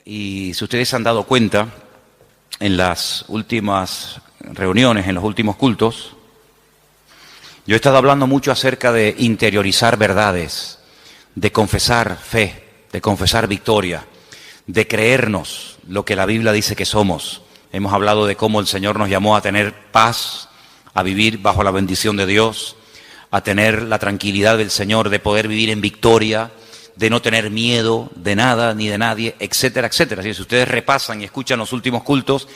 Y si ustedes se han dado cuenta, en las últimas reuniones, en los últimos cultos, yo he estado hablando mucho acerca de interiorizar verdades, de confesar fe, de confesar victoria, de creernos lo que la Biblia dice que somos. Hemos hablado de cómo el Señor nos llamó a tener paz, a vivir bajo la bendición de Dios, a tener la tranquilidad del Señor, de poder vivir en victoria, de no tener miedo de nada ni de nadie, etcétera, etcétera. Si ustedes repasan y escuchan los últimos cultos,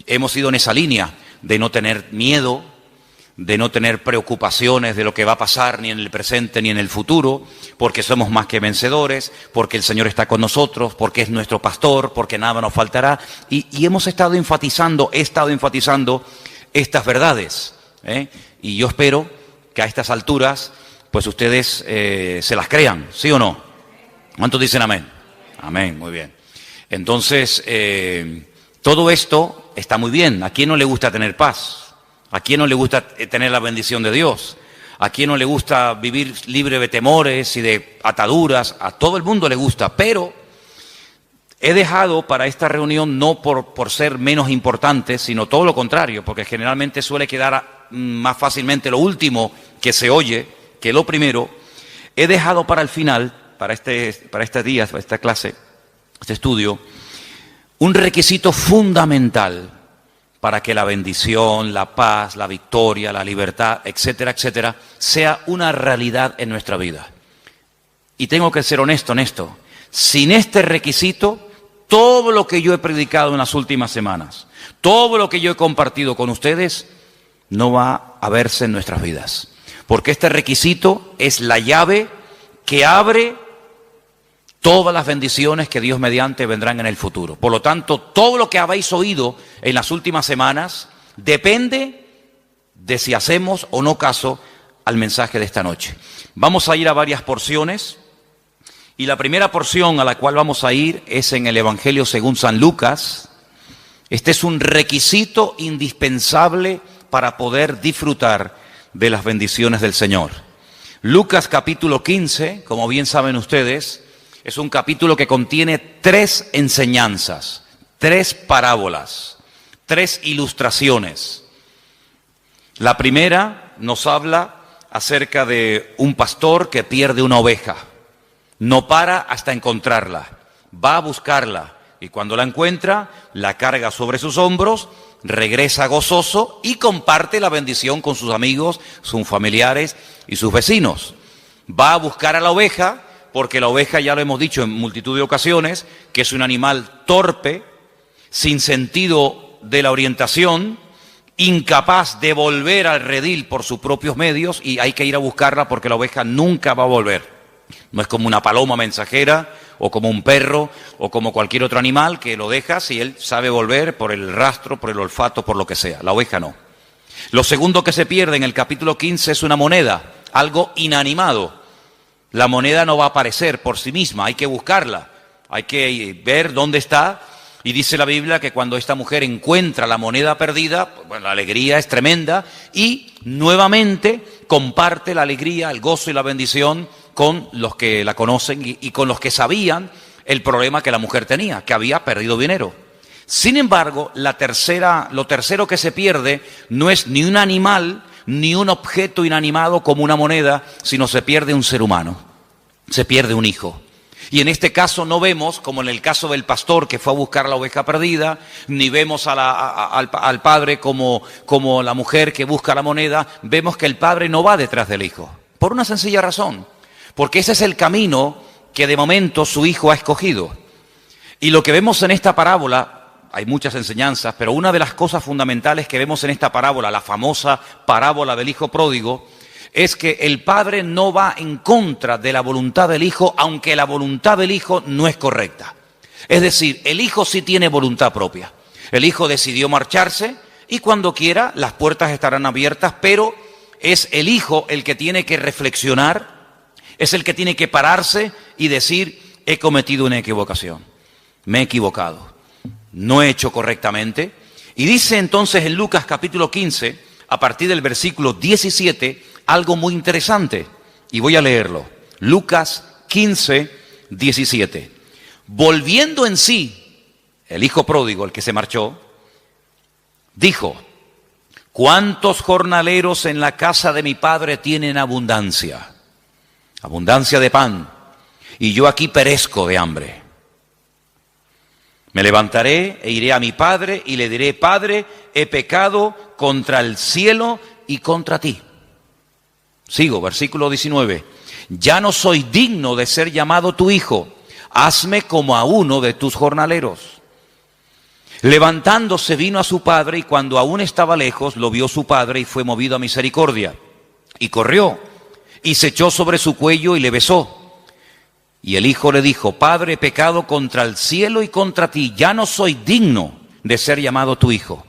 hemos ido en esa línea de no tener miedo, de no tener preocupaciones de lo que va a pasar ni en el presente ni en el futuro, porque somos más que vencedores, porque el Señor está con nosotros, porque es nuestro pastor, porque nada nos faltará. Y hemos estado enfatizando, estas verdades, y yo espero que a estas alturas pues ustedes se las crean, ¿sí o no? ¿Cuántos dicen amén? Amén, muy bien. Entonces, todo esto está muy bien. ¿A quién no le gusta tener paz? ¿A quién no le gusta tener la bendición de Dios? ¿A quién no le gusta vivir libre de temores y de ataduras? A todo el mundo le gusta, pero he dejado para esta reunión no por ser menos importante, sino todo lo contrario, porque generalmente suele quedar más fácilmente lo último que se oye que lo primero. He dejado para el final, para este día, para esta clase, este estudio, un requisito fundamental para que la bendición, la paz, la victoria, la libertad, etcétera, etcétera, sea una realidad en nuestra vida. Y tengo que ser honesto en esto. Sin este requisito, todo lo que yo he predicado en las últimas semanas, todo lo que yo he compartido con ustedes, no va a verse en nuestras vidas. Porque este requisito es la llave que abre todas las bendiciones que Dios mediante vendrán en el futuro. Por lo tanto, todo lo que habéis oído en las últimas semanas depende de si hacemos o no caso al mensaje de esta noche. Vamos a ir a varias porciones, y la primera porción a la cual vamos a ir es en el Evangelio según San Lucas. Este es un requisito indispensable para poder disfrutar de las bendiciones del Señor. Lucas capítulo 15, como bien saben ustedes, es un capítulo que contiene 3 enseñanzas, 3 parábolas, 3 ilustraciones. La primera nos habla acerca de un pastor que pierde una oveja. No para hasta encontrarla, va a buscarla, y cuando la encuentra, la carga sobre sus hombros, regresa gozoso y comparte la bendición con sus amigos, sus familiares y sus vecinos. Va a buscar a la oveja, porque la oveja, ya lo hemos dicho en multitud de ocasiones, que es un animal torpe, sin sentido de la orientación, incapaz de volver al redil por sus propios medios, y hay que ir a buscarla porque la oveja nunca va a volver. No es como una paloma mensajera, o como un perro, o como cualquier otro animal que lo dejas y él sabe volver por el rastro, por el olfato, por lo que sea. La oveja no. Lo segundo que se pierde en el capítulo 15 es una moneda, algo inanimado. La moneda no va a aparecer por sí misma, hay que buscarla, hay que ver dónde está. Y dice la Biblia que cuando esta mujer encuentra la moneda perdida, bueno, la alegría es tremenda, y nuevamente comparte la alegría, el gozo y la bendición con los que la conocen y con los que sabían el problema que la mujer tenía, que había perdido dinero. Sin embargo, lo tercero que se pierde no es ni un animal, ni un objeto inanimado como una moneda, sino se pierde un ser humano, se pierde un hijo. Y en este caso no vemos, como en el caso del pastor que fue a buscar la oveja perdida, ni vemos al padre como la mujer que busca la moneda. Vemos que el padre no va detrás del hijo, por una sencilla razón, porque ese es el camino que de momento su hijo ha escogido. Y lo que vemos en esta parábola, hay muchas enseñanzas, pero una de las cosas fundamentales que vemos en esta parábola, la famosa parábola del hijo pródigo, es que el padre no va en contra de la voluntad del hijo, aunque la voluntad del hijo no es correcta. Es decir, el hijo sí tiene voluntad propia. El hijo decidió marcharse y cuando quiera las puertas estarán abiertas, pero es el hijo el que tiene que reflexionar, es el que tiene que pararse y decir: he cometido una equivocación, me he equivocado, no he hecho correctamente. Y dice entonces en Lucas capítulo 15, a partir del versículo 17, algo muy interesante, y voy a leerlo. Lucas 15, 17. Volviendo en sí, el hijo pródigo, el que se marchó, dijo: ¿cuántos jornaleros en la casa de mi padre tienen abundancia? Abundancia de pan, y yo aquí perezco de hambre. Me levantaré e iré a mi padre y le diré: Padre, he pecado contra el cielo y contra ti. Sigo, versículo 19. Ya no soy digno de ser llamado tu hijo. Hazme como a uno de tus jornaleros. Levantándose vino a su padre, y cuando aún estaba lejos, lo vio su padre y fue movido a misericordia. Y corrió y se echó sobre su cuello y le besó. Y el hijo le dijo: Padre, he pecado contra el cielo y contra ti, ya no soy digno de ser llamado tu hijo.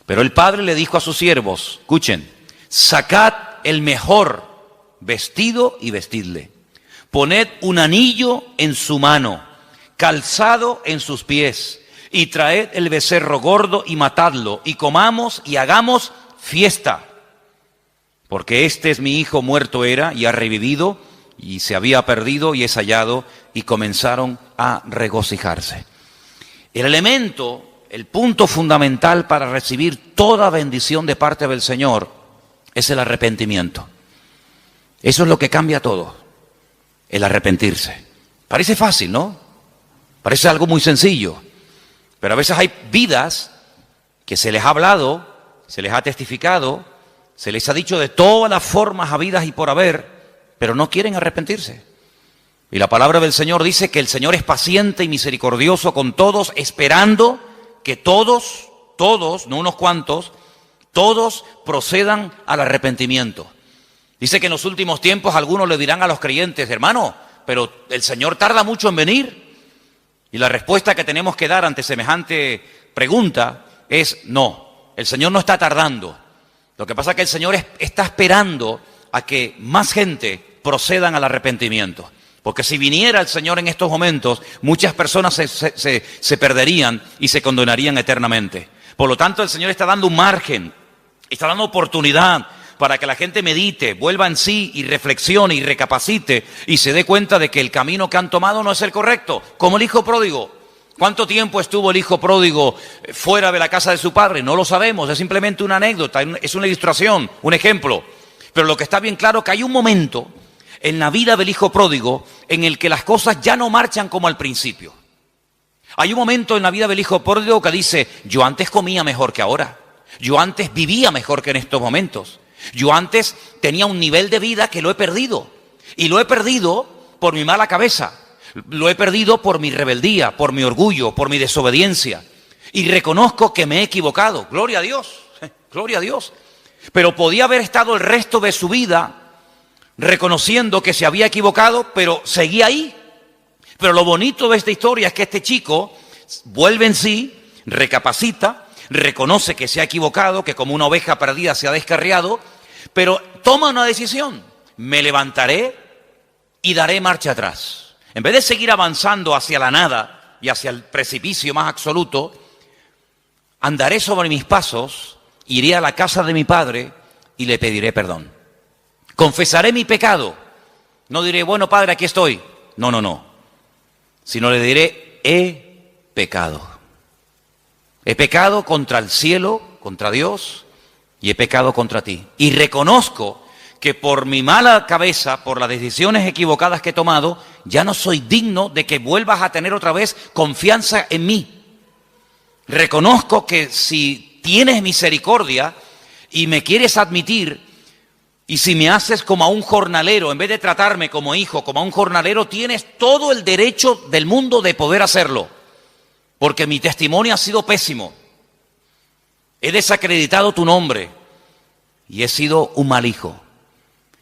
Pero el padre le dijo a sus siervos: escuchen, sacad el mejor vestido y vestidle. Poned un anillo en su mano, calzado en sus pies, y traed el becerro gordo y matadlo, y comamos y hagamos fiesta. Porque este es mi hijo, muerto era y ha revivido, y se había perdido y es hallado, y comenzaron a regocijarse. El elemento, el punto fundamental para recibir toda bendición de parte del Señor es el arrepentimiento. Eso es lo que cambia todo, el arrepentirse. Parece fácil, ¿no? Parece algo muy sencillo, pero a veces hay vidas que se les ha hablado, se les ha testificado, se les ha dicho de todas las formas habidas y por haber, pero no quieren arrepentirse. Y la palabra del Señor dice que el Señor es paciente y misericordioso con todos, esperando que todos, no unos cuantos, todos procedan al arrepentimiento. Dice que en los últimos tiempos algunos le dirán a los creyentes: hermano, pero el Señor tarda mucho en venir. Y la respuesta que tenemos que dar ante semejante pregunta es: no, el Señor no está tardando. Lo que pasa es que el Señor está esperando a que más gente procedan al arrepentimiento. Porque si viniera el Señor en estos momentos, muchas personas se perderían y se condenarían eternamente. Por lo tanto, el Señor está dando un margen, está dando oportunidad para que la gente medite, vuelva en sí y reflexione y recapacite y se dé cuenta de que el camino que han tomado no es el correcto. Como el hijo pródigo. ¿Cuánto tiempo estuvo el hijo pródigo fuera de la casa de su padre? No lo sabemos, es simplemente una anécdota, es una ilustración, un ejemplo. Pero lo que está bien claro es que hay un momento en la vida del hijo pródigo en el que las cosas ya no marchan como al principio. Hay un momento en la vida del hijo pródigo que dice: yo antes comía mejor que ahora, yo antes vivía mejor que en estos momentos, yo antes tenía un nivel de vida que lo he perdido, y lo he perdido por mi mala cabeza, lo he perdido por mi rebeldía, por mi orgullo, por mi desobediencia, y reconozco que me he equivocado. Gloria a Dios, gloria a Dios. Pero podía haber estado el resto de su vida reconociendo que se había equivocado, pero seguía ahí. Pero lo bonito de esta historia es que este chico vuelve en sí, recapacita, reconoce que se ha equivocado, que como una oveja perdida se ha descarriado, pero toma una decisión: me levantaré y daré marcha atrás. En vez de seguir avanzando hacia la nada y hacia el precipicio más absoluto, andaré sobre mis pasos, iré a la casa de mi padre y le pediré perdón. Confesaré mi pecado. No diré: bueno, padre, aquí estoy. No. Sino le diré: he pecado. He pecado contra el cielo, contra Dios, y he pecado contra ti. Y reconozco que por mi mala cabeza, por las decisiones equivocadas que he tomado, ya no soy digno de que vuelvas a tener otra vez confianza en mí. Reconozco que si tienes misericordia y me quieres admitir, y si me haces como a un jornalero, en vez de tratarme como hijo, como a un jornalero, tienes todo el derecho del mundo de poder hacerlo. Porque mi testimonio ha sido pésimo. He desacreditado tu nombre y he sido un mal hijo.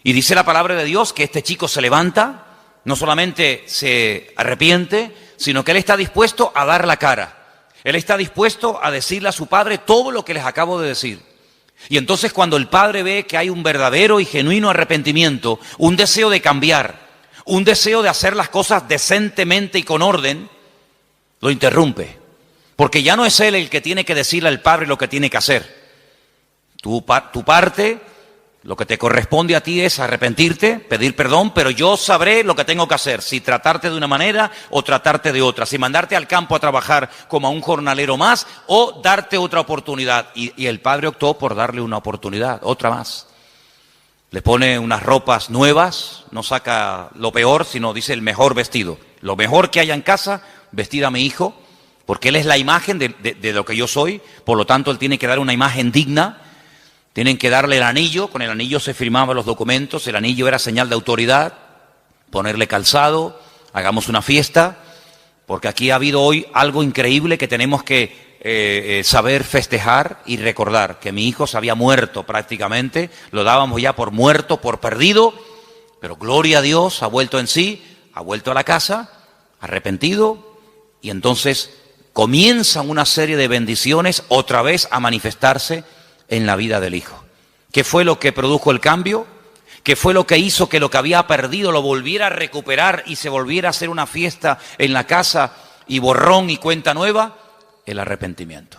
Y dice la palabra de Dios que este chico se levanta, no solamente se arrepiente, sino que él está dispuesto a dar la cara. Él está dispuesto a decirle a su padre todo lo que les acabo de decir. Y entonces cuando el padre ve que hay un verdadero y genuino arrepentimiento, un deseo de cambiar, un deseo de hacer las cosas decentemente y con orden, lo interrumpe. Porque ya no es él el que tiene que decirle al padre lo que tiene que hacer. Tu parte, Lo que te corresponde a ti es arrepentirte, pedir perdón, pero yo sabré lo que tengo que hacer, si tratarte de una manera o tratarte de otra, si mandarte al campo a trabajar como a un jornalero más o darte otra oportunidad. Y el padre optó por darle una oportunidad, otra más. Le pone unas ropas nuevas, no saca lo peor, sino dice el mejor vestido. Lo mejor que haya en casa, vestir a mi hijo, porque él es la imagen de lo que yo soy, por lo tanto él tiene que dar una imagen digna. Tienen que darle el anillo, con el anillo se firmaban los documentos, el anillo era señal de autoridad, ponerle calzado, hagamos una fiesta, porque aquí ha habido hoy algo increíble que tenemos que saber festejar y recordar, que mi hijo se había muerto prácticamente, lo dábamos ya por muerto, por perdido, pero gloria a Dios, ha vuelto en sí, ha vuelto a la casa, arrepentido, y entonces comienzan una serie de bendiciones otra vez a manifestarse en la vida del hijo. ¿Qué fue lo que produjo el cambio? ¿Qué fue lo que hizo que lo que había perdido lo volviera a recuperar y se volviera a hacer una fiesta en la casa y borrón y cuenta nueva? El arrepentimiento.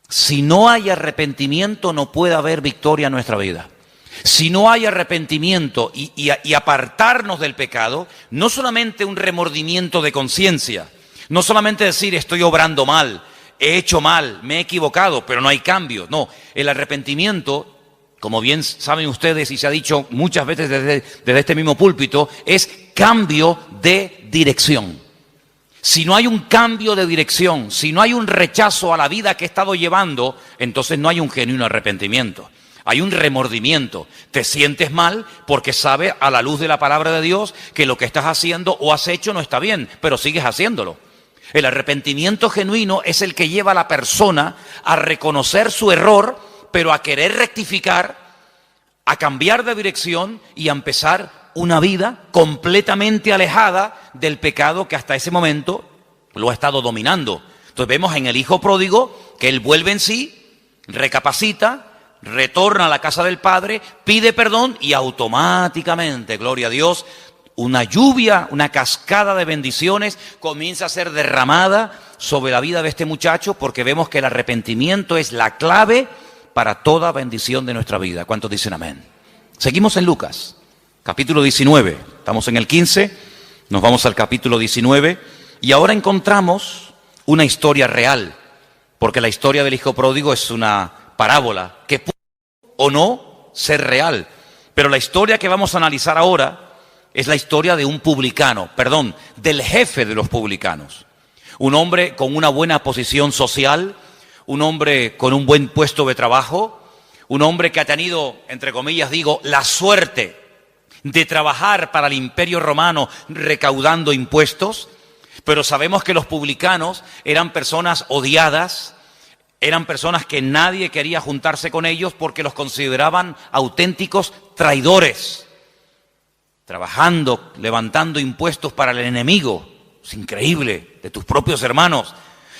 Si no hay arrepentimiento, no puede haber victoria en nuestra vida. Si no hay arrepentimiento y apartarnos del pecado, no solamente un remordimiento de conciencia, no solamente decir estoy obrando mal, he hecho mal, me he equivocado, pero no hay cambio. No, el arrepentimiento, como bien saben ustedes y se ha dicho muchas veces desde este mismo púlpito, es cambio de dirección. Si no hay un cambio de dirección, si no hay un rechazo a la vida que he estado llevando, entonces no hay un genuino arrepentimiento. Hay un remordimiento. Te sientes mal porque sabes a la luz de la palabra de Dios que lo que estás haciendo o has hecho no está bien, pero sigues haciéndolo. El arrepentimiento genuino es el que lleva a la persona a reconocer su error, pero a querer rectificar, a cambiar de dirección y a empezar una vida completamente alejada del pecado que hasta ese momento lo ha estado dominando. Entonces vemos en el hijo pródigo que él vuelve en sí, recapacita, retorna a la casa del padre, pide perdón y automáticamente, gloria a Dios, una lluvia, una cascada de bendiciones comienza a ser derramada sobre la vida de este muchacho, porque vemos que el arrepentimiento es la clave para toda bendición de nuestra vida. ¿Cuántos dicen amén? Seguimos en Lucas, capítulo 19. Estamos en el 15, nos vamos al capítulo 19 y ahora encontramos una historia real, porque la historia del hijo pródigo es una parábola que puede o no ser real, pero la historia que vamos a analizar ahora es la historia de un publicano, del jefe de los publicanos. Un hombre con una buena posición social, un hombre con un buen puesto de trabajo, un hombre que ha tenido, entre comillas digo, la suerte de trabajar para el Imperio Romano recaudando impuestos, pero sabemos que los publicanos eran personas odiadas, eran personas que nadie quería juntarse con ellos porque los consideraban auténticos traidores. Trabajando, levantando impuestos para el enemigo, es increíble, de tus propios hermanos.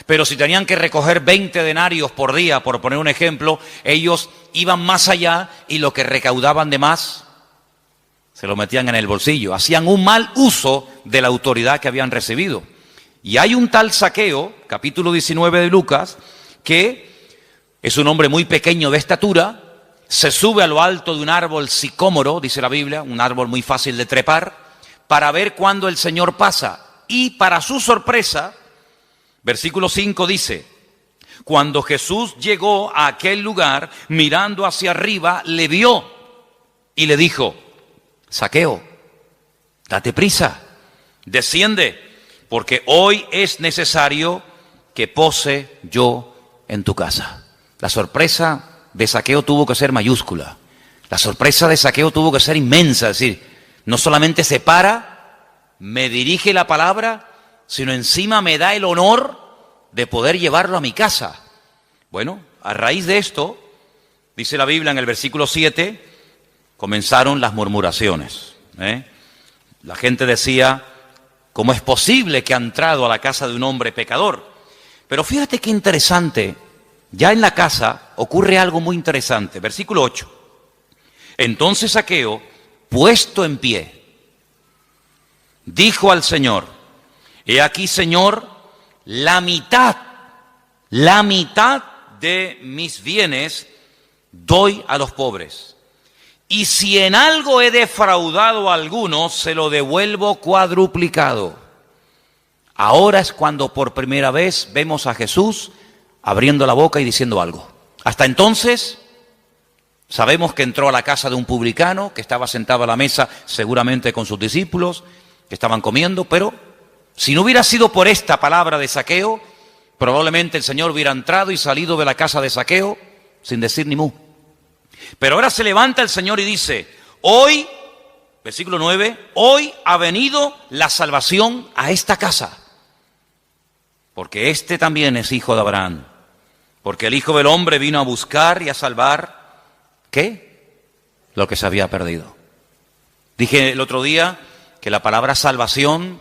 Pero si tenían que recoger 20 denarios por día, por poner un ejemplo, ellos iban más allá y lo que recaudaban de más se lo metían en el bolsillo. Hacían un mal uso de la autoridad que habían recibido. Y hay un tal Zaqueo, capítulo 19 de Lucas, que es un hombre muy pequeño de estatura, se sube a lo alto de un árbol sicómoro, dice la Biblia, un árbol muy fácil de trepar, para ver cuándo el Señor pasa. Y para su sorpresa, versículo 5 dice, cuando Jesús llegó a aquel lugar, mirando hacia arriba, le vio y le dijo, Zaqueo, date prisa, desciende, porque hoy es necesario que pose yo en tu casa. La sorpresa de Zaqueo tuvo que ser mayúscula. La sorpresa de Zaqueo tuvo que ser inmensa. Es decir, no solamente se para, me dirige la palabra, sino encima me da el honor de poder llevarlo a mi casa. Bueno, a raíz de esto, dice la Biblia en el versículo 7, comenzaron las murmuraciones. La gente decía, ¿cómo es posible que ha entrado a la casa de un hombre pecador? Pero fíjate qué interesante. Ya en la casa ocurre algo muy interesante. Versículo 8. Entonces Zaqueo, puesto en pie, dijo al Señor, he aquí, Señor, la mitad de mis bienes doy a los pobres. Y si en algo he defraudado a alguno, se lo devuelvo cuadruplicado. Ahora es cuando por primera vez vemos a Jesús abriendo la boca y diciendo algo. Hasta entonces sabemos que entró a la casa de un publicano, que estaba sentado a la mesa seguramente con sus discípulos, que estaban comiendo, pero si no hubiera sido por esta palabra de Zaqueo, probablemente el Señor hubiera entrado y salido de la casa de Zaqueo sin decir ni mu. Pero ahora se levanta el Señor y dice, hoy, versículo 9, hoy ha venido la salvación a esta casa, porque este también es hijo de Abraham, porque el Hijo del Hombre vino a buscar y a salvar, ¿qué? Lo que se había perdido. Dije el otro día que la palabra salvación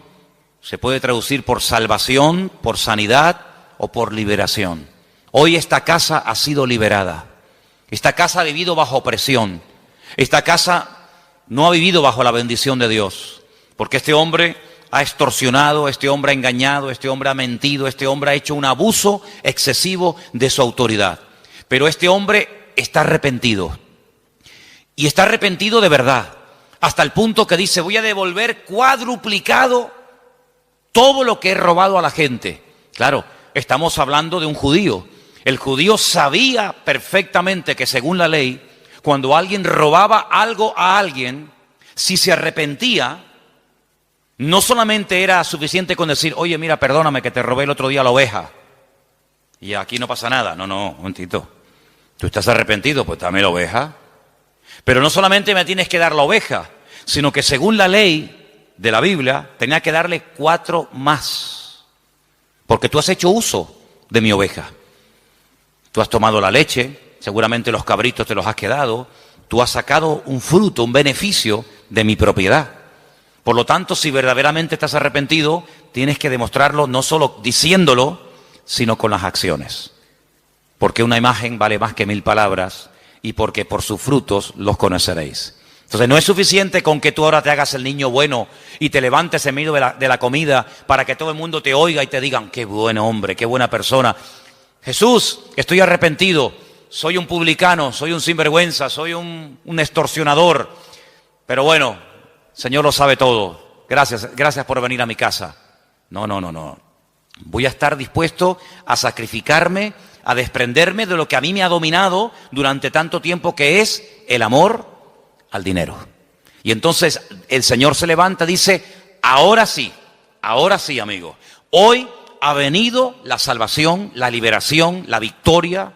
se puede traducir por salvación, por sanidad o por liberación. Hoy esta casa ha sido liberada. Esta casa ha vivido bajo opresión. Esta casa no ha vivido bajo la bendición de Dios. Porque este hombre ha extorsionado, este hombre ha engañado, este hombre ha mentido, este hombre ha hecho un abuso excesivo de su autoridad. Pero este hombre está arrepentido. Y está arrepentido de verdad. Hasta el punto que dice, voy a devolver cuadruplicado todo lo que he robado a la gente. Claro, estamos hablando de un judío. El judío sabía perfectamente que según la ley, cuando alguien robaba algo a alguien, si se arrepentía, no solamente era suficiente con decir, oye, mira, perdóname que te robé el otro día la oveja, y aquí no pasa nada. No, un momentito. Tú estás arrepentido, pues dame la oveja. Pero no solamente me tienes que dar la oveja, sino que según la ley de la Biblia, tenía que darle 4 más. Porque tú has hecho uso de mi oveja. Tú has tomado la leche, seguramente los cabritos te los has quedado, tú has sacado un fruto, un beneficio de mi propiedad. Por lo tanto, si verdaderamente estás arrepentido, tienes que demostrarlo no solo diciéndolo, sino con las acciones. Porque una imagen vale más que 1000 palabras y porque por sus frutos los conoceréis. Entonces no es suficiente con que tú ahora te hagas el niño bueno y te levantes en medio de la comida para que todo el mundo te oiga y te digan, qué buen hombre, qué buena persona. Jesús, estoy arrepentido, soy un publicano, soy un sinvergüenza, soy un extorsionador, pero bueno, Señor lo sabe todo, gracias por venir a mi casa. No. Voy a estar dispuesto a sacrificarme, a desprenderme de lo que a mí me ha dominado durante tanto tiempo, que es el amor al dinero. Y entonces el Señor se levanta y dice, ahora sí, amigo, hoy ha venido la salvación, la liberación, la victoria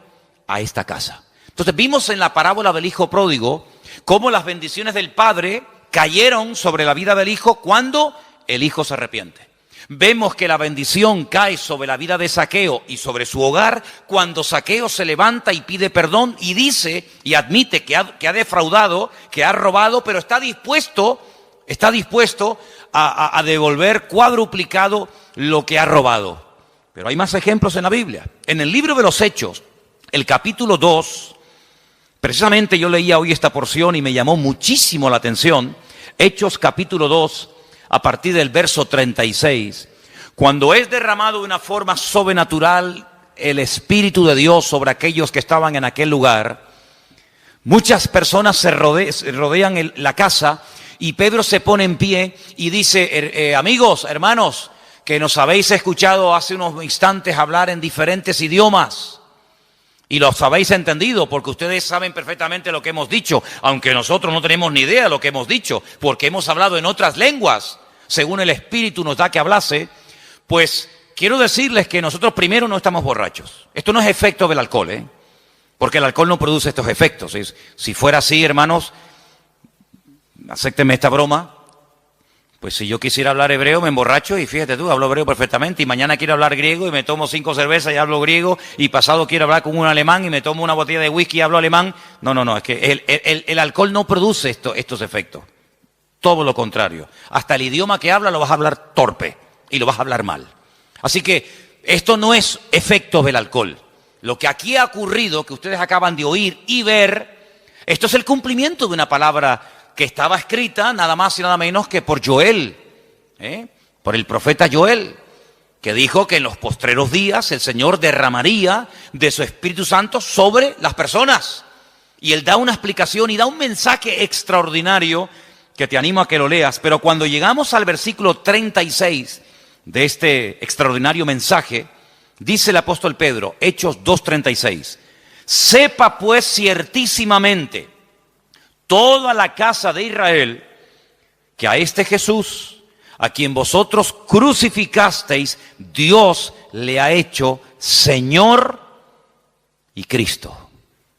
a esta casa. Entonces vimos en la parábola del hijo pródigo cómo las bendiciones del Padre cayeron sobre la vida del hijo cuando el hijo se arrepiente. Vemos que la bendición cae sobre la vida de Zaqueo y sobre su hogar cuando Zaqueo se levanta y pide perdón y dice y admite que ha defraudado, que ha robado, pero está dispuesto a devolver cuadruplicado lo que ha robado. Pero hay más ejemplos en la Biblia. En el libro de los Hechos, el capítulo 2, precisamente yo leía hoy esta porción y me llamó muchísimo la atención. Hechos capítulo 2, a partir del verso 36, cuando es derramado de una forma sobrenatural el Espíritu de Dios sobre aquellos que estaban en aquel lugar, muchas personas se rodean la casa y Pedro se pone en pie y dice, amigos, hermanos, que nos habéis escuchado hace unos instantes hablar en diferentes idiomas y los habéis entendido porque ustedes saben perfectamente lo que hemos dicho, aunque nosotros no tenemos ni idea de lo que hemos dicho, porque hemos hablado en otras lenguas, según el Espíritu nos da que hablase. Pues quiero decirles que nosotros primero no estamos borrachos. Esto no es efecto del alcohol, porque el alcohol no produce estos efectos. Si fuera así, hermanos, acéptenme esta broma, pues si yo quisiera hablar hebreo me emborracho y fíjate tú, hablo hebreo perfectamente, y mañana quiero hablar griego y me tomo 5 cervezas y hablo griego, y pasado quiero hablar con un alemán y me tomo una botella de whisky y hablo alemán. No, es que el alcohol no produce estos efectos. Todo lo contrario. Hasta el idioma que habla lo vas a hablar torpe y lo vas a hablar mal. Así que esto no es efecto del alcohol. Lo que aquí ha ocurrido, que ustedes acaban de oír y ver, esto es el cumplimiento de una palabra que estaba escrita nada más y nada menos que por Joel, por el profeta Joel, que dijo que en los postreros días el Señor derramaría de su Espíritu Santo sobre las personas. Y él da una explicación y da un mensaje extraordinario que te animo a que lo leas. Pero cuando llegamos al versículo 36 de este extraordinario mensaje, dice el apóstol Pedro, Hechos 2:36, sepa pues ciertísimamente toda la casa de Israel que a este Jesús, a quien vosotros crucificasteis, Dios le ha hecho Señor y Cristo.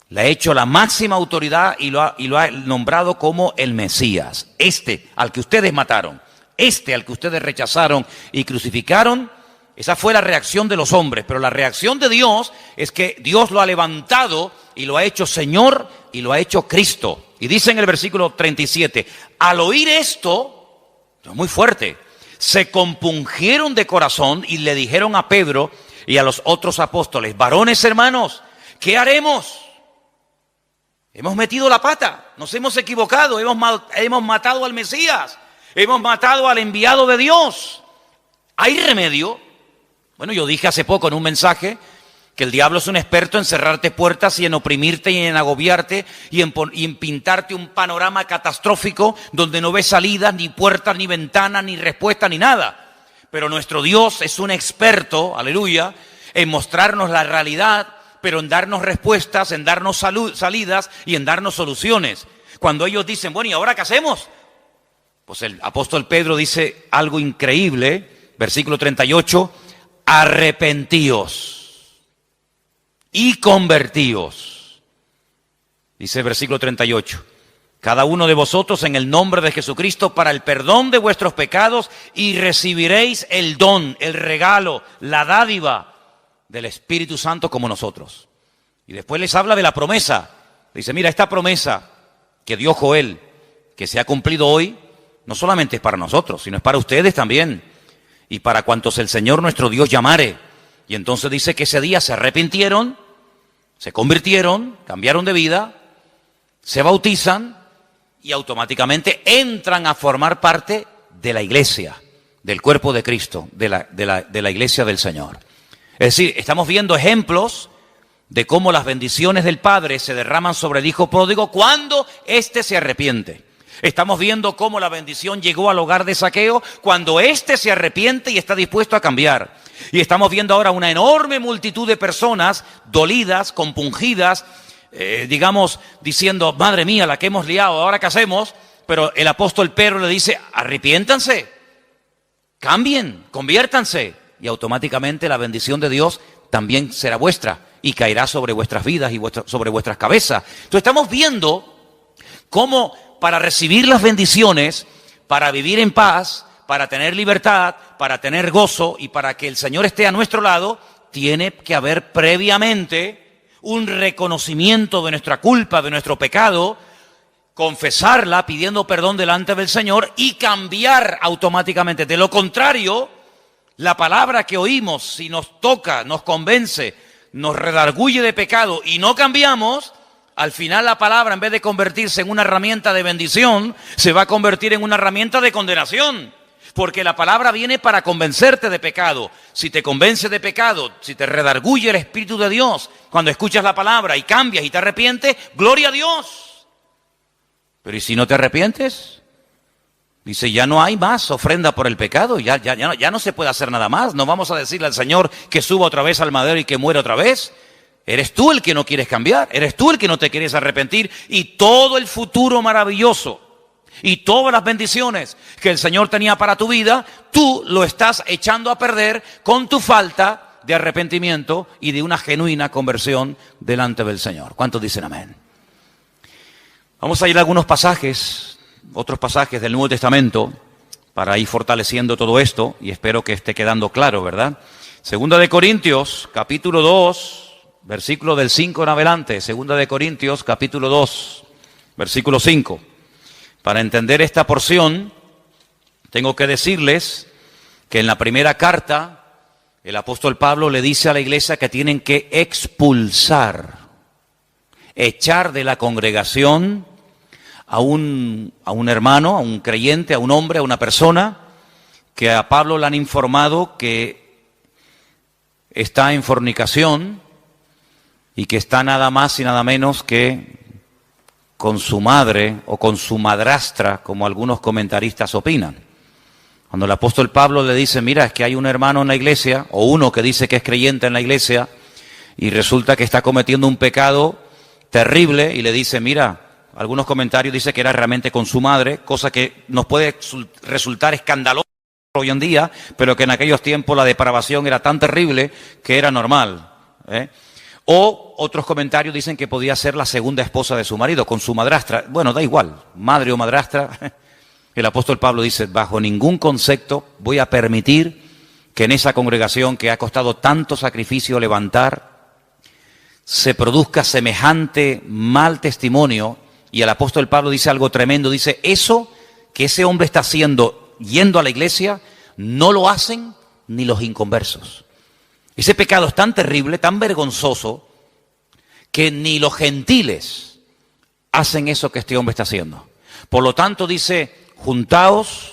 Le ha hecho la máxima autoridad y lo ha nombrado como el Mesías. Este al que ustedes mataron, este al que ustedes rechazaron y crucificaron. Esa fue la reacción de los hombres, pero la reacción de Dios es que Dios lo ha levantado y lo ha hecho Señor y lo ha hecho Cristo. Y dice en el versículo 37, al oír esto, es muy fuerte, se compungieron de corazón y le dijeron a Pedro y a los otros apóstoles, varones hermanos, ¿qué haremos? Hemos metido la pata, nos hemos equivocado, hemos matado al Mesías, hemos matado al enviado de Dios. ¿Hay remedio? Bueno, yo dije hace poco en un mensaje que el diablo es un experto en cerrarte puertas y en oprimirte y en agobiarte y en pintarte un panorama catastrófico donde no ves salidas, ni puertas, ni ventanas, ni respuesta, ni nada. Pero nuestro Dios es un experto, aleluya, en mostrarnos la realidad, pero en darnos respuestas, en darnos salidas y en darnos soluciones. Cuando ellos dicen, bueno, ¿y ahora qué hacemos? Pues el apóstol Pedro dice algo increíble, versículo 38, arrepentíos y convertíos. Dice el versículo 38, cada uno de vosotros en el nombre de Jesucristo para el perdón de vuestros pecados y recibiréis el don, el regalo, la dádiva del Espíritu Santo como nosotros. Y después les habla de la promesa. Dice, mira, esta promesa que dio Joel, que se ha cumplido hoy, no solamente es para nosotros, sino es para ustedes también. Y para cuantos el Señor nuestro Dios llamare. Y entonces dice que ese día se arrepintieron, se convirtieron, cambiaron de vida, se bautizan y automáticamente entran a formar parte de la iglesia, del cuerpo de Cristo, de la iglesia del Señor. Es decir, estamos viendo ejemplos de cómo las bendiciones del Padre se derraman sobre el Hijo pródigo cuando éste se arrepiente. Estamos viendo cómo la bendición llegó al hogar de Zaqueo cuando éste se arrepiente y está dispuesto a cambiar. Y estamos viendo ahora una enorme multitud de personas dolidas, compungidas, diciendo, madre mía, la que hemos liado, ¿ahora qué hacemos? Pero el apóstol Pedro le dice, arrepiéntanse, cambien, conviértanse. Y automáticamente la bendición de Dios también será vuestra y caerá sobre vuestras vidas y sobre vuestras cabezas. Entonces estamos viendo cómo para recibir las bendiciones, para vivir en paz, para tener libertad, para tener gozo y para que el Señor esté a nuestro lado, tiene que haber previamente un reconocimiento de nuestra culpa, de nuestro pecado, confesarla pidiendo perdón delante del Señor y cambiar automáticamente. De lo contrario, la palabra que oímos, si nos toca, nos convence, nos redarguye de pecado y no cambiamos, al final la palabra, en vez de convertirse en una herramienta de bendición, se va a convertir en una herramienta de condenación. Porque la palabra viene para convencerte de pecado. Si te convence de pecado, si te redarguye el Espíritu de Dios, cuando escuchas la palabra y cambias y te arrepientes, ¡gloria a Dios! Pero ¿y si no te arrepientes? Dice, ya no hay más ofrenda por el pecado, ya no se puede hacer nada más. No vamos a decirle al Señor que suba otra vez al madero y que muera otra vez. Eres tú el que no quieres cambiar, eres tú el que no te quieres arrepentir. Y todo el futuro maravilloso y todas las bendiciones que el Señor tenía para tu vida, tú lo estás echando a perder con tu falta de arrepentimiento y de una genuina conversión delante del Señor. ¿Cuántos dicen amén? Vamos a ir a algunos pasajes, otros pasajes del Nuevo Testamento, para ir fortaleciendo todo esto, y espero que esté quedando claro, ¿verdad? Segunda de Corintios, capítulo 2, versículo del 5 en adelante. Segunda de Corintios, capítulo 2, versículo 5. Para entender esta porción, tengo que decirles que en la primera carta, el apóstol Pablo le dice a la iglesia que tienen que expulsar, echar de la congregación a un hermano, a un creyente, a un hombre, a una persona, que a Pablo le han informado que está en fornicación y que está nada más y nada menos que con su madre o con su madrastra, como algunos comentaristas opinan. Cuando el apóstol Pablo le dice, mira, es que hay un hermano en la iglesia, o uno que dice que es creyente en la iglesia, y resulta que está cometiendo un pecado terrible, y le dice, mira, algunos comentarios dicen que era realmente con su madre, cosa que nos puede resultar escandaloso hoy en día, pero que en aquellos tiempos la depravación era tan terrible que era normal, O otros comentarios dicen que podía ser la segunda esposa de su marido, con su madrastra. Bueno, da igual, madre o madrastra. El apóstol Pablo dice, bajo ningún concepto voy a permitir que en esa congregación que ha costado tanto sacrificio levantar, se produzca semejante mal testimonio. Y el apóstol Pablo dice algo tremendo, dice, eso que ese hombre está haciendo yendo a la iglesia, no lo hacen ni los inconversos. Ese pecado es tan terrible, tan vergonzoso, que ni los gentiles hacen eso que este hombre está haciendo. Por lo tanto dice, juntaos,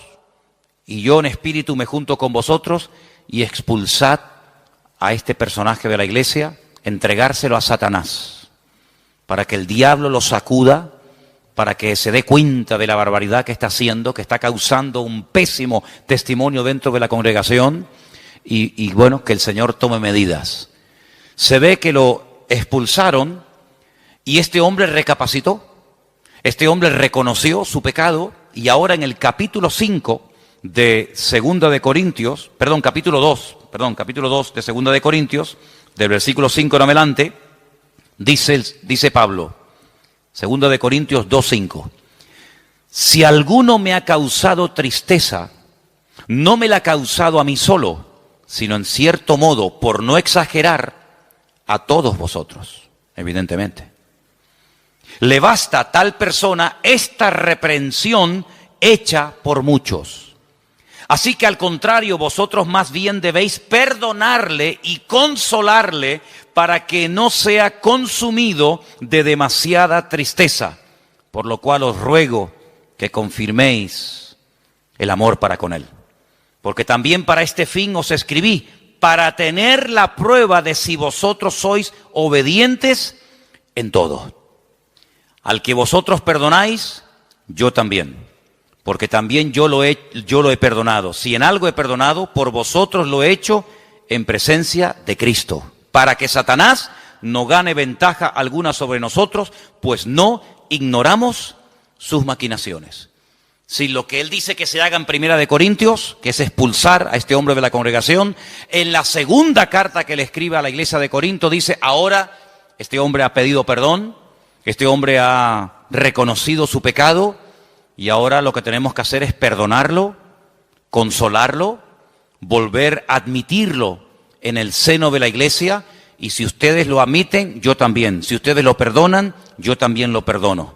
y yo en espíritu me junto con vosotros, y expulsad a este personaje de la iglesia, entregárselo a Satanás, para que el diablo lo sacuda, para que se dé cuenta de la barbaridad que está haciendo, que está causando un pésimo testimonio dentro de la congregación, y bueno, que el Señor tome medidas. Se ve que lo expulsaron, y este hombre recapacitó, este hombre reconoció su pecado, y ahora en el capítulo 5 de Segunda de Corintios, capítulo 2 de Segunda de Corintios, del versículo 5 en adelante, dice Pablo, Segunda de Corintios 2:5, si alguno me ha causado tristeza, no me la ha causado a mí solo, sino en cierto modo, por no exagerar, a todos vosotros, evidentemente. Le basta a tal persona esta reprensión hecha por muchos. Así que al contrario, vosotros más bien debéis perdonarle y consolarle para que no sea consumido de demasiada tristeza, por lo cual os ruego que confirméis el amor para con él. Porque también para este fin os escribí, para tener la prueba de si vosotros sois obedientes en todo. Al que vosotros perdonáis, yo también, porque también yo lo he perdonado. Si en algo he perdonado, por vosotros lo he hecho en presencia de Cristo, para que Satanás no gane ventaja alguna sobre nosotros, pues no ignoramos sus maquinaciones. Si lo que él dice que se haga en Primera de Corintios, que es expulsar a este hombre de la congregación, en la segunda carta que le escribe a la iglesia de Corinto dice, ahora este hombre ha pedido perdón, este hombre ha reconocido su pecado, y ahora lo que tenemos que hacer es perdonarlo, consolarlo, volver a admitirlo en el seno de la iglesia, y si ustedes lo admiten, yo también. Si ustedes lo perdonan, yo también lo perdono.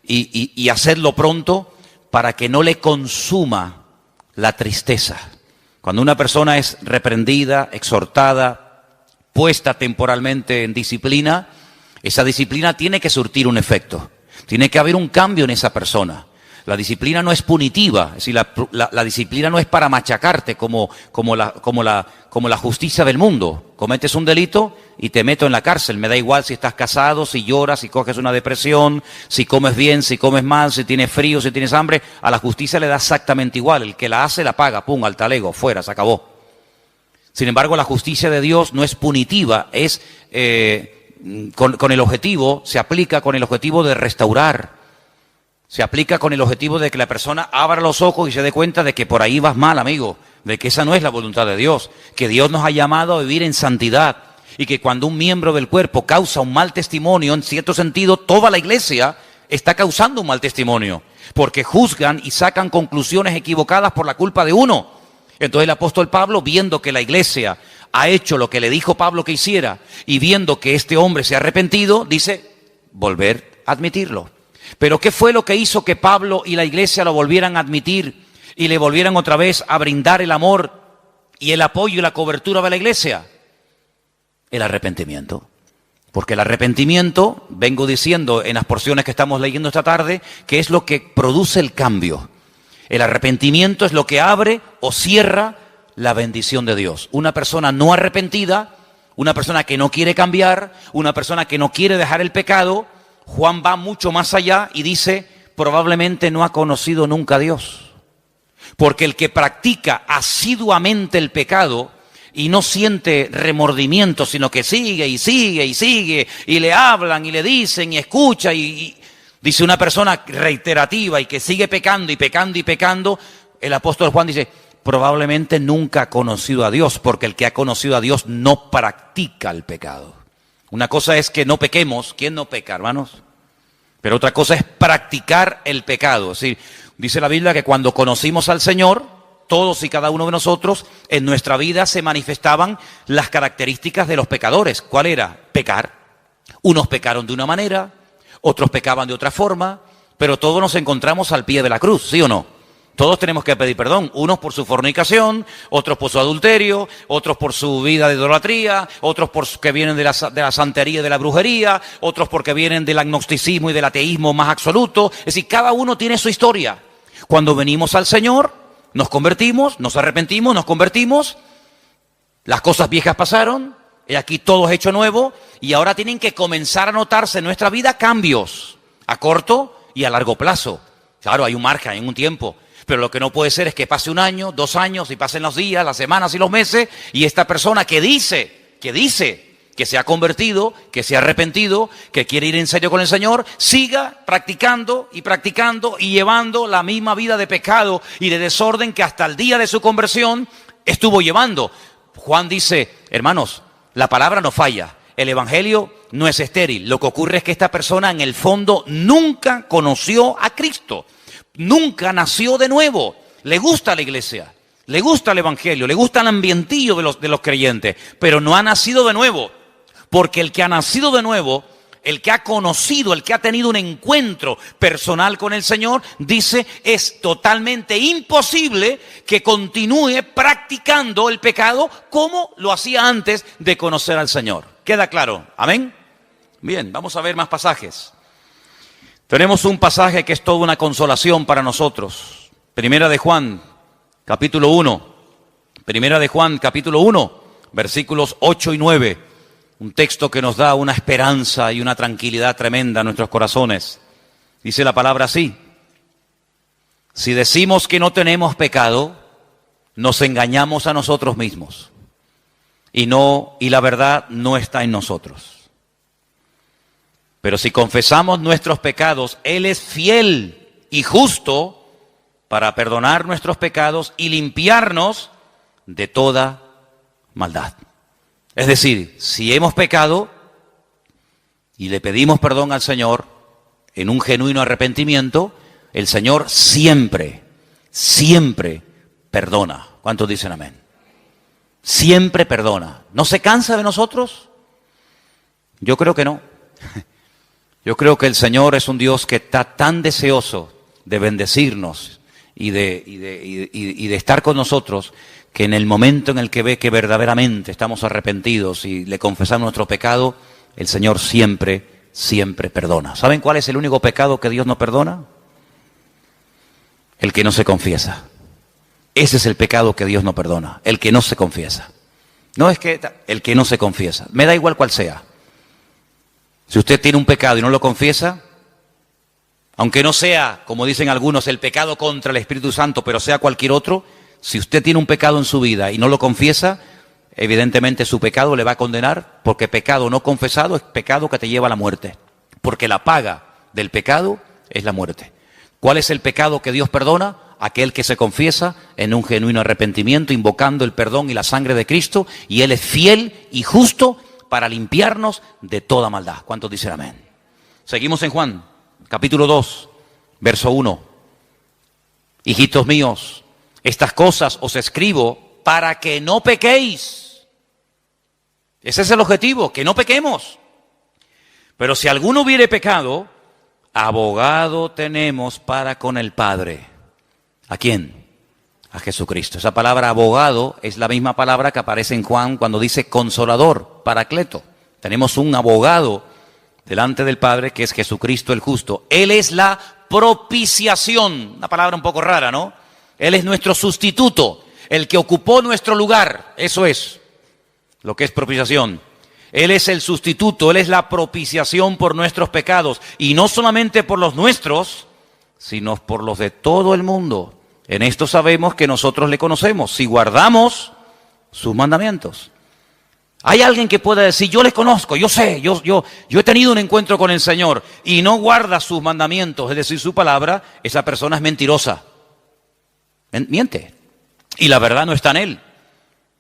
Y hacerlo pronto para que no le consuma la tristeza. Cuando una persona es reprendida, exhortada, puesta temporalmente en disciplina, esa disciplina tiene que surtir un efecto. Tiene que haber un cambio en esa persona. La disciplina no es punitiva, es decir, la disciplina no es para machacarte como la justicia del mundo. Cometes un delito y te meto en la cárcel. Me da igual si estás casado, si lloras, si coges una depresión, si comes bien, si comes mal, si tienes frío, si tienes hambre. A la justicia le da exactamente igual. El que la hace, la paga. Pum, al talego, fuera, se acabó. Sin embargo, la justicia de Dios no es punitiva, es con el objetivo, se aplica con el objetivo de restaurar. Se aplica con el objetivo de que la persona abra los ojos y se dé cuenta de que por ahí vas mal, amigo, de que esa no es la voluntad de Dios, que Dios nos ha llamado a vivir en santidad, y que cuando un miembro del cuerpo causa un mal testimonio, en cierto sentido, toda la iglesia está causando un mal testimonio, porque juzgan y sacan conclusiones equivocadas por la culpa de uno. Entonces el apóstol Pablo, viendo que la iglesia ha hecho lo que le dijo Pablo que hiciera, y viendo que este hombre se ha arrepentido, dice, volver a admitirlo. Pero ¿qué fue lo que hizo que Pablo y la iglesia lo volvieran a admitir y le volvieran otra vez a brindar el amor y el apoyo y la cobertura de la iglesia? El arrepentimiento. Porque el arrepentimiento, vengo diciendo en las porciones que estamos leyendo esta tarde, que es lo que produce el cambio. El arrepentimiento es lo que abre o cierra la bendición de Dios. Una persona no arrepentida, una persona que no quiere cambiar, una persona que no quiere dejar el pecado, Juan va mucho más allá y dice, probablemente no ha conocido nunca a Dios. Porque el que practica asiduamente el pecado y no siente remordimiento, sino que sigue y sigue y sigue, y le hablan y le dicen y escucha, y dice una persona reiterativa y que sigue pecando y pecando y pecando, el apóstol Juan dice, probablemente nunca ha conocido a Dios, porque el que ha conocido a Dios no practica el pecado. Una cosa es que no pequemos. ¿Quién no peca, hermanos? Pero otra cosa es practicar el pecado. Es decir, dice la Biblia que cuando conocimos al Señor, todos y cada uno de nosotros, en nuestra vida se manifestaban las características de los pecadores. ¿Cuál era? Pecar. Unos pecaron de una manera, otros pecaban de otra forma, pero todos nos encontramos al pie de la cruz, ¿sí o no? Todos tenemos que pedir perdón, unos por su fornicación, otros por su adulterio, otros por su vida de idolatría, otros que vienen de la santería y de la brujería, otros porque vienen del agnosticismo y del ateísmo más absoluto. Es decir, cada uno tiene su historia. Cuando venimos al Señor, nos convertimos, nos arrepentimos, nos convertimos, las cosas viejas pasaron, y aquí todo es hecho nuevo, y ahora tienen que comenzar a notarse en nuestra vida cambios, a corto y a largo plazo. Claro, hay un margen, hay un tiempo. Pero lo que no puede ser es que pase un año, 2 años, y pasen los días, las semanas y los meses, y esta persona que dice que se ha convertido, que se ha arrepentido, que quiere ir en serio con el Señor, siga practicando y llevando la misma vida de pecado y de desorden que hasta el día de su conversión estuvo llevando. Juan dice, hermanos, la palabra no falla, el evangelio no es estéril. Lo que ocurre es que esta persona en el fondo nunca conoció a Cristo. Nunca nació de nuevo. Le gusta la iglesia, le gusta el evangelio, le gusta el ambientillo de los creyentes, pero no ha nacido de nuevo. Porque el que ha nacido de nuevo, el que ha conocido, el que ha tenido un encuentro personal con el Señor, dice, es totalmente imposible que continúe practicando el pecado como lo hacía antes de conocer al Señor. ¿Queda claro? ¿Amén? Bien, vamos a ver más pasajes. Tenemos un pasaje que es toda una consolación para nosotros. Primera de Juan, capítulo 1. Primera de Juan, capítulo 1, versículos 8 y 9. Un texto que nos da una esperanza y una tranquilidad tremenda a nuestros corazones. Dice la palabra así: si decimos que no tenemos pecado, nos engañamos a nosotros mismos. Y la verdad no está en nosotros. Pero si confesamos nuestros pecados, Él es fiel y justo para perdonar nuestros pecados y limpiarnos de toda maldad. Es decir, si hemos pecado y le pedimos perdón al Señor en un genuino arrepentimiento, el Señor siempre perdona. ¿Cuántos dicen amén? Siempre perdona. ¿No se cansa de nosotros? Yo creo que no. Yo creo que el Señor es un Dios que está tan deseoso de bendecirnos y de estar con nosotros, que en el momento en el que ve que verdaderamente estamos arrepentidos y le confesamos nuestro pecado, el Señor siempre perdona. ¿Saben cuál es el único pecado que Dios no perdona? El que no se confiesa. Ese es el pecado que Dios no perdona, el que no se confiesa. No es que el que no se confiesa, me da igual cuál sea. Si usted tiene un pecado y no lo confiesa, aunque no sea, como dicen algunos, el pecado contra el Espíritu Santo, pero sea cualquier otro, si usted tiene un pecado en su vida y no lo confiesa, evidentemente su pecado le va a condenar, porque pecado no confesado es pecado que te lleva a la muerte. Porque la paga del pecado es la muerte. ¿Cuál es el pecado que Dios perdona? Aquel que se confiesa en un genuino arrepentimiento, invocando el perdón y la sangre de Cristo, y Él es fiel y justo para limpiarnos de toda maldad. ¿Cuántos dicen amén? Seguimos en Juan, capítulo 2, verso 1. Hijitos míos, estas cosas os escribo para que no pequéis. Ese es el objetivo, que no pequemos. Pero si alguno hubiere pecado, abogado tenemos para con el Padre. ¿A quién? A Jesucristo. Esa palabra abogado es la misma palabra que aparece en Juan cuando dice consolador, paracleto. Tenemos un abogado delante del Padre que es Jesucristo el justo. Él es la propiciación, una palabra un poco rara, ¿no? Él es nuestro sustituto, el que ocupó nuestro lugar. Eso es lo que es propiciación. Él es el sustituto, Él es la propiciación por nuestros pecados. Y no solamente por los nuestros, sino por los de todo el mundo. En esto sabemos que nosotros le conocemos, si guardamos sus mandamientos. Hay alguien que pueda decir, yo le conozco, yo sé, yo he tenido un encuentro con el Señor y no guarda sus mandamientos, es decir, su palabra, esa persona es mentirosa. Miente. Y la verdad no está en él.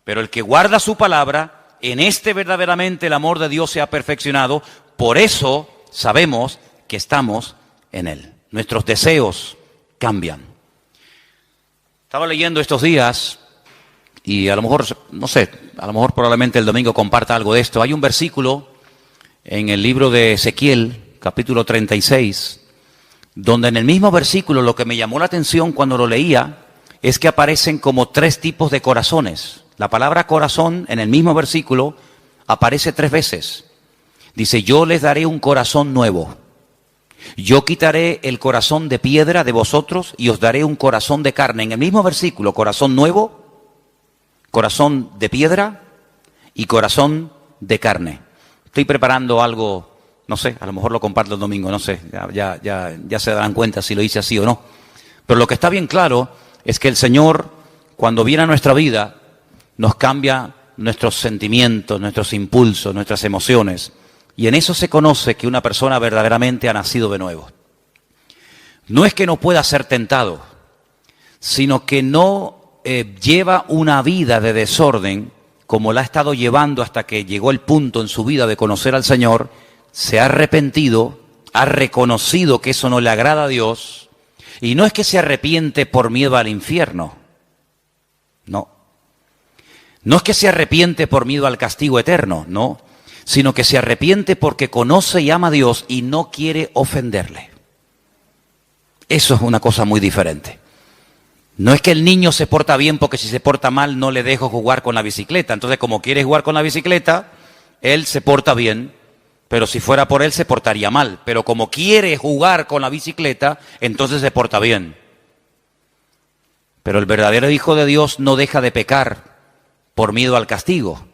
Pero el que guarda su palabra, en este verdaderamente el amor de Dios se ha perfeccionado, por eso sabemos que estamos en él. Nuestros deseos cambian. Estaba leyendo estos días y a lo mejor, no sé, a lo mejor probablemente el domingo comparta algo de esto. Hay un versículo en el libro de Ezequiel, capítulo 36, donde en el mismo versículo lo que me llamó la atención cuando lo leía es que aparecen como 3 tipos de corazones. La palabra corazón en el mismo versículo aparece 3 veces. Dice, yo les daré un corazón nuevo. Yo quitaré el corazón de piedra de vosotros y os daré un corazón de carne. En el mismo versículo, corazón nuevo, corazón de piedra y corazón de carne. Estoy preparando algo, no sé, a lo mejor lo comparto el domingo, no sé, ya se darán cuenta si lo hice así o no. Pero lo que está bien claro es que el Señor, cuando viene a nuestra vida, nos cambia nuestros sentimientos, nuestros impulsos, nuestras emociones. Y en eso se conoce que una persona verdaderamente ha nacido de nuevo. No es que no pueda ser tentado, sino que no lleva una vida de desorden como la ha estado llevando hasta que llegó el punto en su vida de conocer al Señor, se ha arrepentido, ha reconocido que eso no le agrada a Dios, y no es que se arrepiente por miedo al infierno, no. No es que se arrepiente por miedo al castigo eterno, no, sino que se arrepiente porque conoce y ama a Dios y no quiere ofenderle. Eso es una cosa muy diferente. No es que el niño se porta bien porque si se porta mal no le dejo jugar con la bicicleta. Entonces, como quiere jugar con la bicicleta, él se porta bien, pero si fuera por él se portaría mal. Pero como quiere jugar con la bicicleta, entonces se porta bien. Pero el verdadero Hijo de Dios no deja de pecar por miedo al castigo,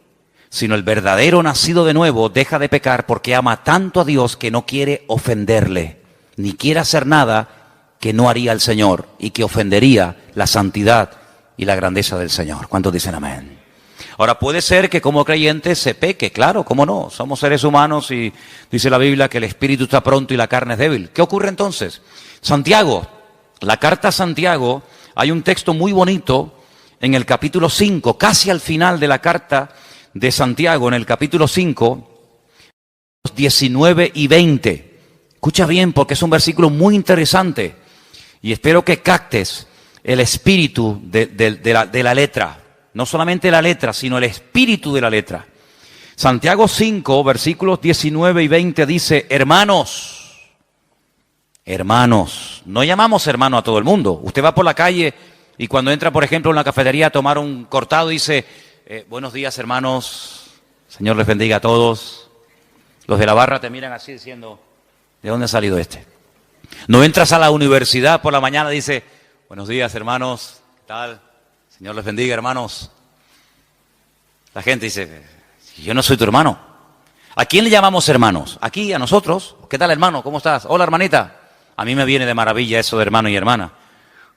sino el verdadero nacido de nuevo deja de pecar porque ama tanto a Dios que no quiere ofenderle, ni quiere hacer nada que no haría el Señor y que ofendería la santidad y la grandeza del Señor. ¿Cuántos dicen amén? Ahora, puede ser que como creyente se peque, claro, ¿cómo no? Somos seres humanos y dice la Biblia que el espíritu está pronto y la carne es débil. ¿Qué ocurre entonces? Santiago, la carta a Santiago, hay un texto muy bonito en el capítulo 5, casi al final de la carta de Santiago, en el capítulo 5, 19 y 20. Escucha bien porque es un versículo muy interesante y espero que captes el espíritu de la letra. No solamente la letra, sino el espíritu de la letra. Santiago 5, versículos 19 y 20 dice, hermanos, no llamamos hermano a todo el mundo. Usted va por la calle y cuando entra, por ejemplo, en la cafetería a tomar un cortado, dice, buenos días, hermanos, Señor les bendiga a todos. Los de la barra te miran así diciendo, ¿de dónde ha salido este? No entras a la universidad por la mañana, dice, buenos días, hermanos, ¿qué tal? Señor les bendiga, hermanos. La gente dice, yo no soy tu hermano. ¿A quién le llamamos hermanos? Aquí, a nosotros. ¿Qué tal, hermano? ¿Cómo estás? Hola, hermanita. A mí me viene de maravilla eso de hermano y hermana.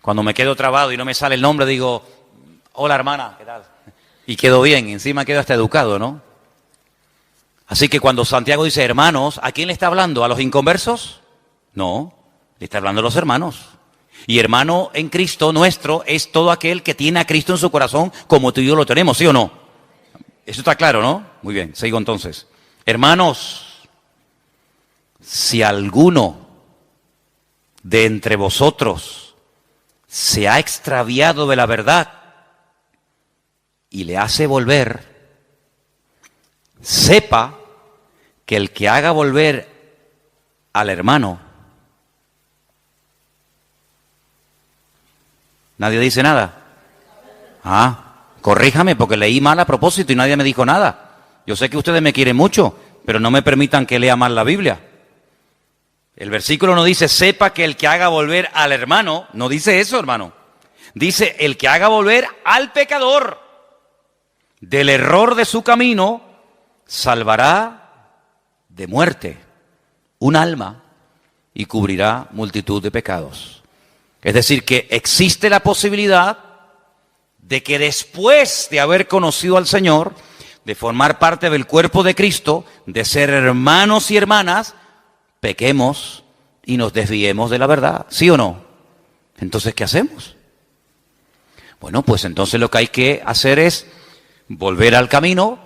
Cuando me quedo trabado y no me sale el nombre, digo, hola, hermana, ¿qué tal? Y quedo bien, encima quedo hasta educado, ¿no? Así que cuando Santiago dice hermanos, ¿a quién le está hablando? ¿A los inconversos? No, le está hablando a los hermanos. Y hermano en Cristo nuestro es todo aquel que tiene a Cristo en su corazón como tú y yo lo tenemos, ¿sí o no? Eso está claro, ¿no? Muy bien, sigo entonces. Hermanos, si alguno de entre vosotros se ha extraviado de la verdad y le hace volver, sepa que el que haga volver al hermano, ¿nadie dice nada? Corríjame porque leí mal a propósito y nadie me dijo nada. Yo sé que ustedes me quieren mucho, pero no me permitan que lea mal la Biblia. El versículo no dice, sepa que el que haga volver al hermano, no dice eso, hermano. Dice, el que haga volver al pecador del error de su camino salvará de muerte un alma y cubrirá multitud de pecados. Es decir, que existe la posibilidad de que después de haber conocido al Señor, de formar parte del cuerpo de Cristo, de ser hermanos y hermanas, pequemos y nos desviemos de la verdad, ¿sí o no? Entonces, ¿qué hacemos? Bueno, pues entonces lo que hay que hacer es volver al camino.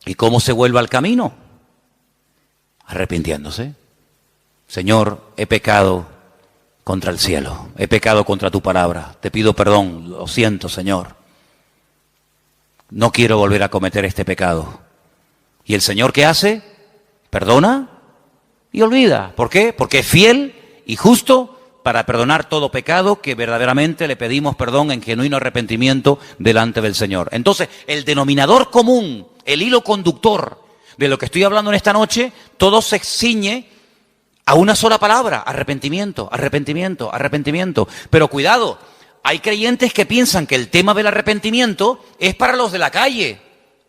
¿Y cómo se vuelve al camino? Arrepintiéndose. Señor, he pecado contra el cielo, he pecado contra tu palabra, te pido perdón, lo siento, Señor. No quiero volver a cometer este pecado. ¿Y el Señor qué hace? Perdona y olvida. ¿Por qué? Porque es fiel y justo para perdonar todo pecado que verdaderamente le pedimos perdón en genuino arrepentimiento delante del Señor. Entonces, el denominador común, el hilo conductor de lo que estoy hablando en esta noche, todo se ciñe a una sola palabra: arrepentimiento, arrepentimiento, arrepentimiento. Pero cuidado, hay creyentes que piensan que el tema del arrepentimiento es para los de la calle,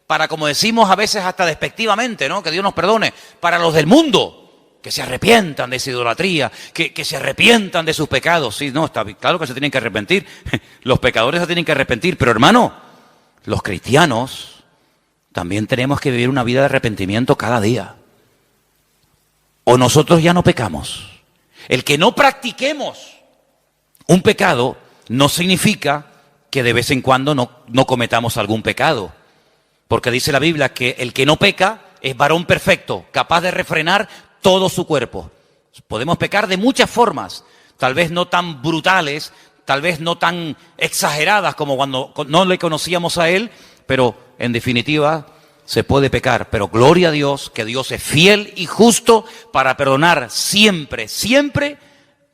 para, como decimos a veces hasta despectivamente, ¿no? Que Dios nos perdone, para los del mundo, que se arrepientan de esa idolatría, que se arrepientan de sus pecados. Sí, no, está claro que se tienen que arrepentir, los pecadores se tienen que arrepentir, pero hermano, los cristianos también tenemos que vivir una vida de arrepentimiento cada día. O nosotros ya no pecamos. El que no practiquemos un pecado no significa que de vez en cuando no cometamos algún pecado. Porque dice la Biblia que el que no peca es varón perfecto, capaz de refrenar todo su cuerpo. Podemos pecar de muchas formas, tal vez no tan brutales, tal vez no tan exageradas como cuando no le conocíamos a Él, pero en definitiva se puede pecar. Pero gloria a Dios, que Dios es fiel y justo para perdonar siempre, siempre,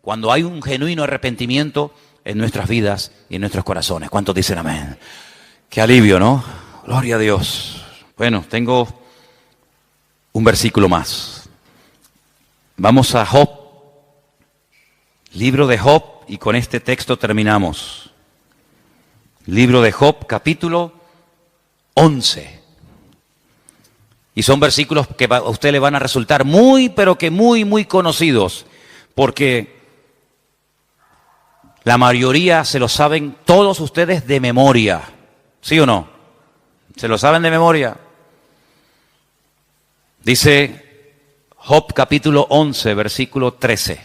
cuando hay un genuino arrepentimiento en nuestras vidas y en nuestros corazones. ¿Cuántos dicen amén? Qué alivio, ¿no? Gloria a Dios. Bueno, tengo un versículo más. Vamos a Job, libro de Job, y con este texto terminamos. Libro de Job, capítulo 11. Y son versículos que a usted le van a resultar muy, pero que muy, muy conocidos, porque la mayoría se lo saben todos ustedes de memoria. ¿Sí o no? ¿Se lo saben de memoria? Dice Job capítulo 11, versículo 13.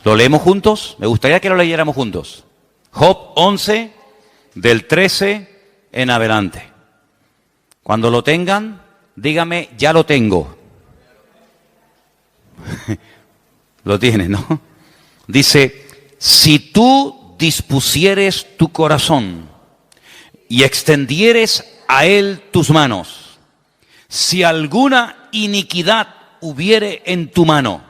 ¿Lo leemos juntos? Me gustaría que lo leyéramos juntos. Job 11, del 13 en adelante. Cuando lo tengan, dígame, ya lo tengo. Lo tienes, ¿no? Dice, si tú dispusieres tu corazón y extendieres a él tus manos, si alguna iniquidad hubiere en tu mano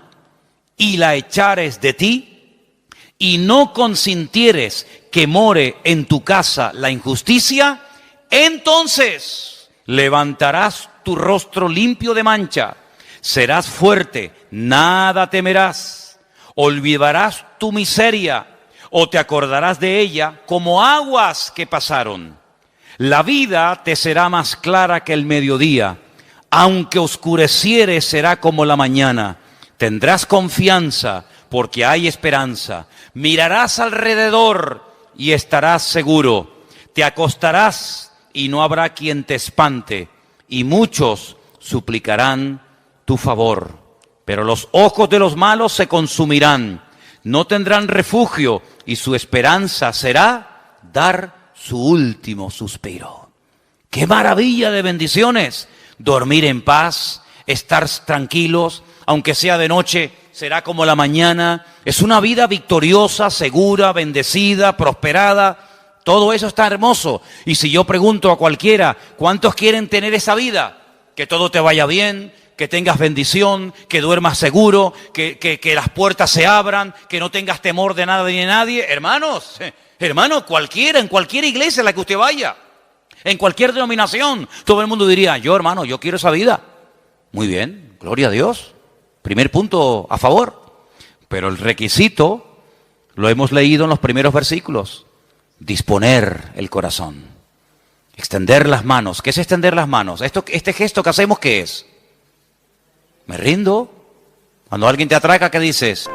y la echares de ti, y no consintieres que more en tu casa la injusticia, entonces levantarás tu rostro limpio de mancha, serás fuerte, nada temerás, olvidarás tu miseria o te acordarás de ella como aguas que pasaron. La vida te será más clara que el mediodía, aunque oscureciere será como la mañana. Tendrás confianza porque hay esperanza. Mirarás alrededor y estarás seguro. Te acostarás y no habrá quien te espante, y muchos suplicarán tu favor. Pero los ojos de los malos se consumirán, no tendrán refugio, y su esperanza será dar su último suspiro. ¡Qué maravilla de bendiciones! Dormir en paz, estar tranquilos, aunque sea de noche, será como la mañana. Es una vida victoriosa, segura, bendecida, prosperada. Todo eso está hermoso. Y si yo pregunto a cualquiera, ¿cuántos quieren tener esa vida? Que todo te vaya bien, que tengas bendición, que duermas seguro, que las puertas se abran, que no tengas temor de nada ni de nadie. Hermanos, cualquiera, en cualquier iglesia en la que usted vaya, en cualquier denominación, todo el mundo diría, yo hermano, yo quiero esa vida. Muy bien, gloria a Dios. Primer punto a favor. Pero el requisito lo hemos leído en los primeros versículos. Disponer el corazón. Extender las manos. ¿Qué es extender las manos? Este gesto que hacemos, ¿qué es? Me rindo. Cuando alguien te atraca, ¿qué dices?